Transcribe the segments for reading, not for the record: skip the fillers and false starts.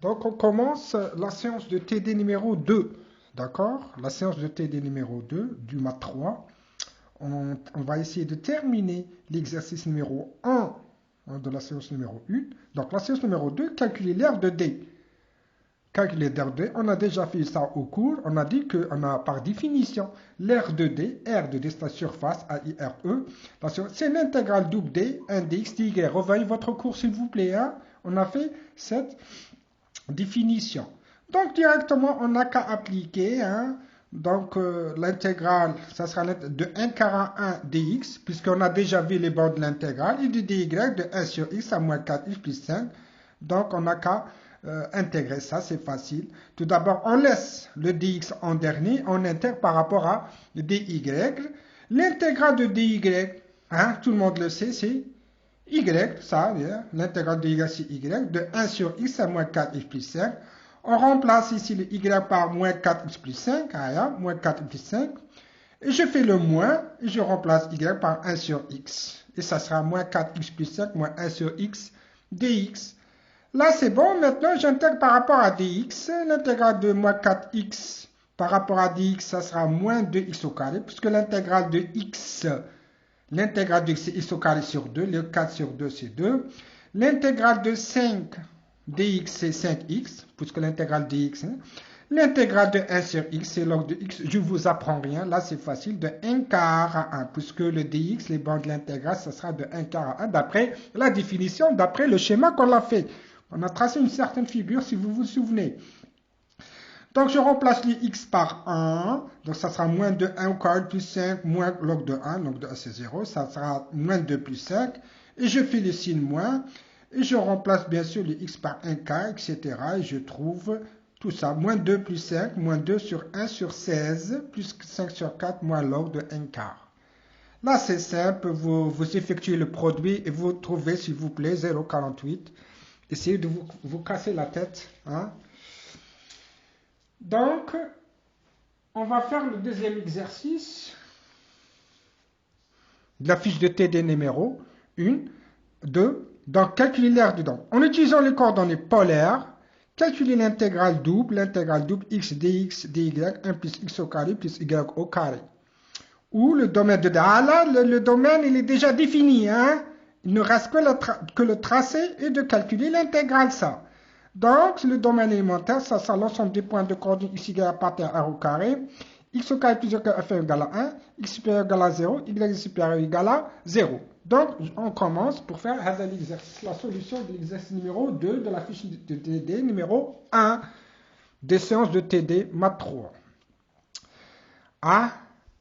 Donc, on commence la séance de TD numéro 2. D'accord? La séance de TD numéro 2 du mat 3. On va essayer de terminer l'exercice numéro 1 de la séance numéro 1. Donc, la séance numéro 2, calculer l'aire de D. Calculer l'aire de D, on a déjà fait ça au cours. On a dit qu'on a par définition l'aire de D, R de D, c'est la surface, A-I-R-E. C'est l'intégrale double D, 1 dx, dy. Revoyez votre cours s'il vous plaît. Hein? On a fait cette définition. Donc directement, on n'a qu'à appliquer. Hein? Donc l'intégrale, ça sera de 1 quart à 1 dx, puisqu'on a déjà vu les bords de l'intégrale, et de dy de 1 sur x à moins 4x plus 5. Donc on n'a qu'à intégrer ça, c'est facile. Tout d'abord, on laisse le dx en dernier, on intègre par rapport à dy. L'intégrale de dy, hein, tout le monde le sait, c'est y, ça, l'intégrale de y, c'est y, de 1 sur x à moins 4x plus 5. On remplace ici le y par moins 4x plus 5, moins 4x plus 5. Et je fais le moins, et je remplace y par 1 sur x. Et ça sera moins 4x plus 5, moins 1 sur x dx. Là, c'est bon. Maintenant, j'intègre par rapport à dx. L'intégrale de moins 4x par rapport à dx, ça sera moins 2x au carré, puisque l'intégrale de x, l'intégrale de x, c'est x au carré sur 2. Le 4 sur 2, c'est 2. L'intégrale de 5 dx, c'est 5x, puisque l'intégrale dx, hein. L'intégrale de 1 sur x, c'est log de x. Je ne vous apprends rien. Là, c'est facile. De 1 quart à 1, puisque le dx, les bords de l'intégrale, ça sera de 1 quart à 1, d'après la définition, d'après le schéma qu'on a fait. On a tracé une certaine figure, si vous vous souvenez. Donc, je remplace les x par 1. Donc, ça sera moins de 1 au carré plus 5, moins log de 1. Log de 1, c'est 0. Ça sera moins 2 plus 5. Et je fais le signe moins. Et je remplace bien sûr les x par 1 quart, etc. Et je trouve tout ça. Moins 2 plus 5, moins 2 sur 1 sur 16, plus 5 sur 4, moins log de 1 quart. Là, c'est simple. Vous effectuez le produit et vous trouvez, s'il vous plaît, 0,48. Essayez de vous casser la tête. Hein? Donc, on va faire le deuxième exercice de la fiche de TD numéro 1, 2. Donc, calculer l'aire du dent. En utilisant les coordonnées polaires, calculer l'intégrale double x dx dy 1 plus x au carré plus y au carré. Ou le domaine de D. Ah là, le domaine, il est déjà défini. Hein? Il ne reste que le tracé et de calculer l'intégrale, ça. Donc, le domaine élémentaire, ça sera l'ensemble des points de coordonnées x égale à partir R au carré, x au carré plus y inférieur égal à 1, x supérieur égal à 0, y supérieur égal à 0. Donc, on commence pour faire l'exercice, la solution de l'exercice numéro 2 de la fiche de TD numéro 1 des séances de TD Math 3. Ah,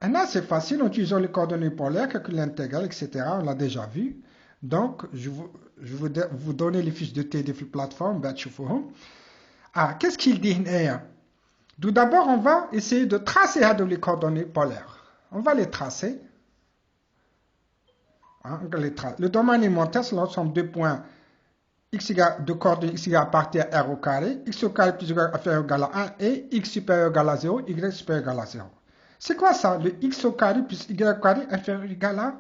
là, c'est facile en utilisant les coordonnées polaires, calculer l'intégrale, etc. On l'a déjà vu. Donc, je vais vous donner les fiches de TD sur la plateforme. Ah, qu'est-ce qu'il dit? Tout d'abord, on va essayer de tracer les coordonnées polaires. On va les tracer. Hein, le domaine élémentaire, c'est l'ensemble de points de coordonnées x égale à partir R au carré, x au carré plus y inférieur égal à 1 et x supérieur égal à 0, y supérieur égal à 0. C'est quoi ça? Le x au carré plus y au carré inférieur égal à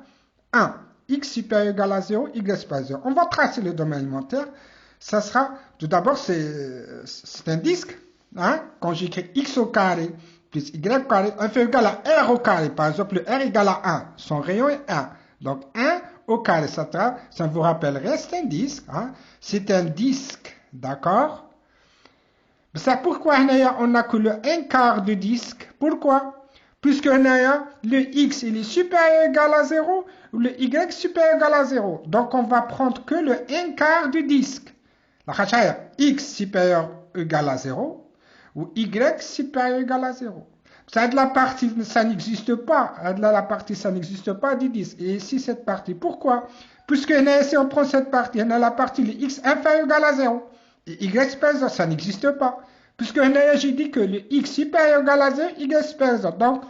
1. X supérieur égal à 0, y supérieur à 0. On va tracer le domaine élémentaire. Ça sera, tout d'abord, c'est un disque. Hein? Quand j'écris x au carré plus y au carré inférieur égal à r au carré, par exemple, le r égale à 1, son rayon est 1. Donc, 1 au carré, ça vous rappellerait, c'est un disque. Hein? C'est un disque, d'accord? C'est pourquoi on n'a que le 1 quart de disque. Pourquoi? Puisque le x il est supérieur ou égal à 0, ou le y supérieur ou égal à 0. Donc, on va prendre que le 1 quart du disque. La x supérieur ou égal à 0, ou y supérieur ou égal à 0. Ça de la partie, ça n'existe pas. De la partie, ça n'existe pas du disque. Et ici, cette partie. Pourquoi? Puisque si on prend cette partie, on a la partie, le x inférieur ou égal à 0. Et y supérieur à 0, ça n'existe pas. Puisque j'ai dit que le x supérieur ou égal à 0, y supérieur à 0. Donc,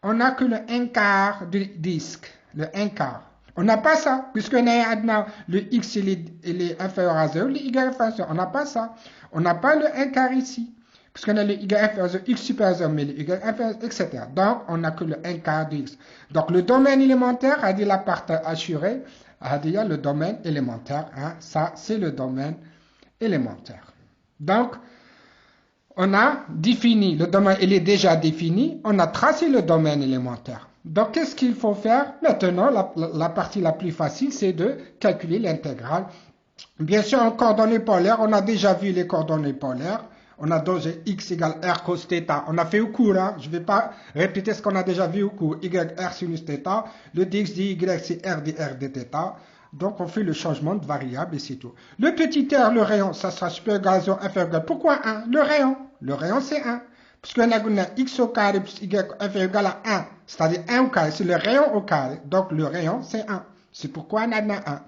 on n'a que le 1 quart du disque. Le 1 quart. On n'a pas ça. Puisque le x il est inférieur à 0, le y inférieur à 0. On n'a pas ça. On n'a pas le 1 quart ici. Puisqu'on a le y inférieur à 0, x supérieur à 0, mais le y inférieur, etc. Donc, on n'a que le 1 quart du x. Donc, le domaine élémentaire a dit la partie assurée, a dit le domaine élémentaire. Hein, ça, c'est le domaine élémentaire. Donc, on a défini, le domaine il est déjà défini, on a tracé le domaine élémentaire. Donc, qu'est-ce qu'il faut faire? Maintenant, la partie la plus facile, c'est de calculer l'intégrale. Bien sûr, en coordonnées polaires, on a déjà vu les coordonnées polaires. On a dosé x égale r cos θ. On a fait au cours, hein? Je ne vais pas répéter ce qu'on a déjà vu au cours. Y r sinus θ. Le dx dy, c'est r dr dθ. Donc, on fait le changement de variable et c'est tout. Le petit r, le rayon, ça sera supérieur égal à 0, inférieur égal. Pourquoi 1? Le rayon. Le rayon, c'est 1. Puisqu'on a x au carré plus y inférieur égal à 1. C'est-à-dire 1 au carré. C'est le rayon au carré. Donc, le rayon, c'est 1. C'est pourquoi on a 1.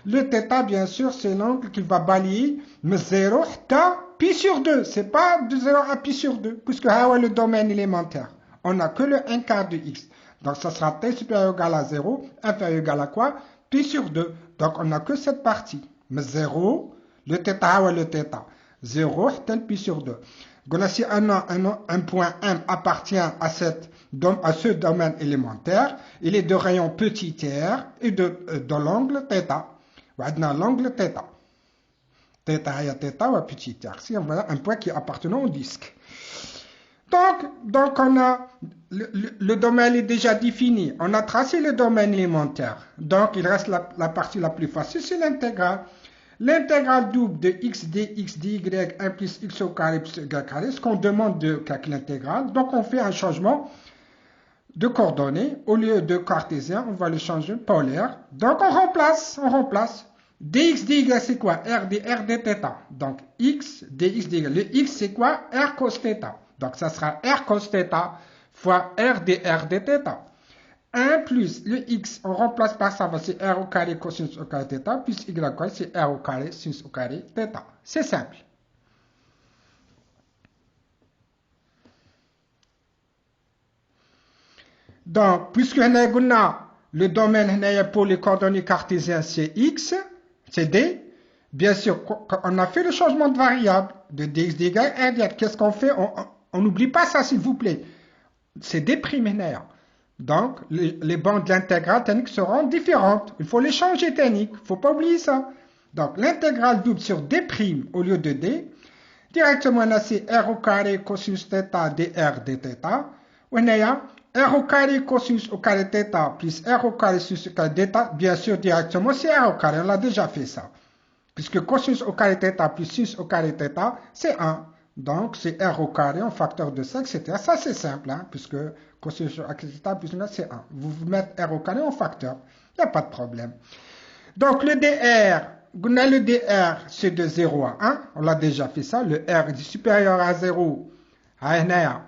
Le θ, bien sûr, c'est l'angle qui va balayer 0 pi sur 2. C'est pas de 0 à pi sur 2, puisque le domaine élémentaire. On n'a que le 1 quart de x. Donc, ça sera t supérieur ou égal à 0, inférieur ou égal à quoi? Pi sur 2. Donc, on n'a que cette partie. Mais 0, le θ, le θ. 0 tel pi sur 2. Donc, si un point M appartient à ce domaine élémentaire, il est de rayon petit r et de l'angle θ. L'angle θ. Θ ou petit r. C'est un point qui appartient au disque. Donc on a le domaine est déjà défini. On a tracé le domaine élémentaire. Donc il reste la partie la plus facile, c'est l'intégrale. L'intégrale double de x dx dy 1 plus x au carré plus y carré, ce qu'on demande de calculer l'intégrale. Donc on fait un changement de coordonnées. Au lieu de cartésien, on va le changer polaire. Donc on remplace. Dx dy c'est quoi? R dθ. Donc x dx dy. Le x c'est quoi? R cos θ. Donc ça sera R cos θ fois R dr dθ. 1 plus le x, on remplace par ça, c'est R au carré cosinus au carré θ, plus y carré, c'est R au carré sinus au carré θ. C'est simple. Donc, puisque le domaine pour les coordonnées cartésiennes, c'est x, c'est d, bien sûr, on a fait le changement de variable de dx dy r dr. Qu'est-ce qu'on fait? On n'oublie pas ça, s'il vous plaît. C'est d'. Donc, les bandes de l'intégrale technique seront différentes. Il faut les changer technique. Il ne faut pas oublier ça. Donc, l'intégrale double sur d' au lieu de d. Directement, là, c'est r au carré cosinus θ dr dθ. On a r au carré cosinus au carré θ plus r au carré sinus au carré dθ. Bien sûr, directement, c'est r au carré. On l'a déjà fait ça. Puisque cosinus au carré θ plus sinus au carré θ, c'est 1. Donc, c'est r au carré en facteur de 5, etc. Ça, c'est simple, hein, puisque cosinus au carré θ plus 1, c'est 1. Vous mettez r au carré en facteur. Il n'y a pas de problème. Donc, le dr, c'est de 0 à 1. On l'a déjà fait ça. Le r est supérieur à 0. R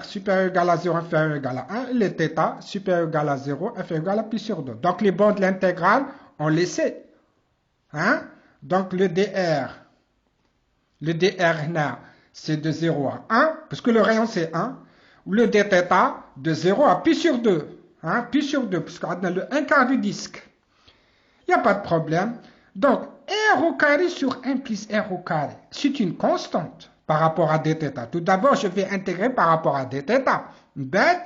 supérieur ou égal à 0, inférieur ou égal à 1. Et le θ supérieur ou égal à 0, inférieur ou égal à pi sur 2. Donc, les bords de l'intégrale, on les sait. Hein? Donc, le dr, c'est de 0 à 1, parce que le rayon c'est 1, ou le dθ de 0 à pi sur 2, hein, pi sur 2, parce qu'on a le 1 quart du disque. Il n'y a pas de problème. Donc, r au carré sur 1 plus r au carré, c'est une constante par rapport à dθ. Tout d'abord, je vais intégrer par rapport à dθ. Bête,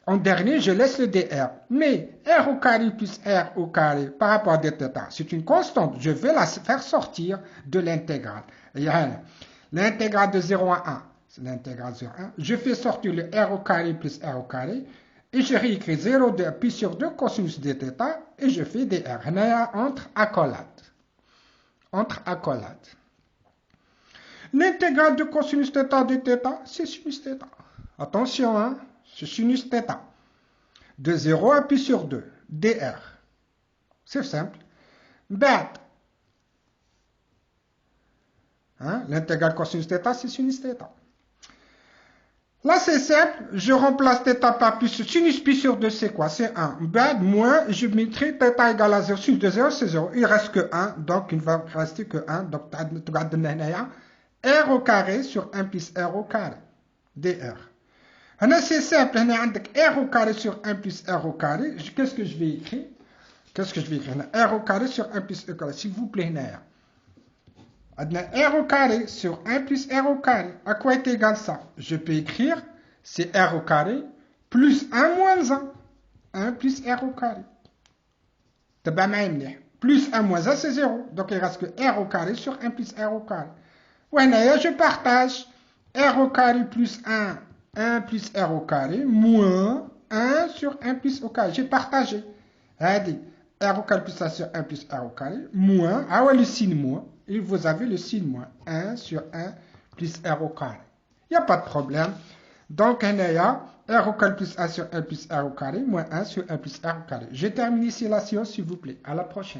en dernier, je laisse le dr. Mais r au carré plus r au carré par rapport à dθ, c'est une constante. Je vais la faire sortir de l'intégrale. L'intégrale de 0 à 1, c'est l'intégrale sur 1. Je fais sortir le r au carré plus r au carré. Et je réécris 0 de pi sur 2 cosinus dθ. Et je fais dr. Entre accolades. L'intégrale de cosinus θ dθ, c'est sinus θ. Attention, hein, c'est sinus θ. De 0 à pi sur 2, dr. C'est simple. Bête. Hein? L'intégrale cosinus θ, c'est sinus θ. Là, c'est simple. Je remplace θ par pi sur sinus pi sur 2, c'est quoi? C'est 1. Bête, moins, je mettrai θ égale à 0. Sinus de 0, c'est 0. Il ne reste que 1, donc il ne va rester que 1. Donc, tu regardes r au carré sur 1 plus r au carré. dr. C'est simple. R au carré sur 1 plus r au carré. Qu'est-ce que je vais écrire? R au carré sur 1 plus r au carré. S'il vous plaît, R au carré sur 1 plus r au carré. À quoi est égal ça? Je peux écrire, c'est r au carré plus 1 moins 1. 1 plus r au carré. Plus 1 moins 1, c'est 0. Donc, il reste que r au carré sur 1 plus r au carré. Ouais, je partage r au carré plus 1 plus r au carré, moins 1 sur 1 plus au carré. J'ai partagé. Regardez, r au carré plus 1 sur 1 plus r au carré, moins, ah ouais, le signe moins, et vous avez le signe moins, 1 sur 1 plus r au carré. Il n'y a pas de problème. Donc, on a r au carré plus 1 sur 1 plus r au carré, moins 1 sur 1 plus r au carré. Je termine ici la séance, s'il vous plaît. À la prochaine.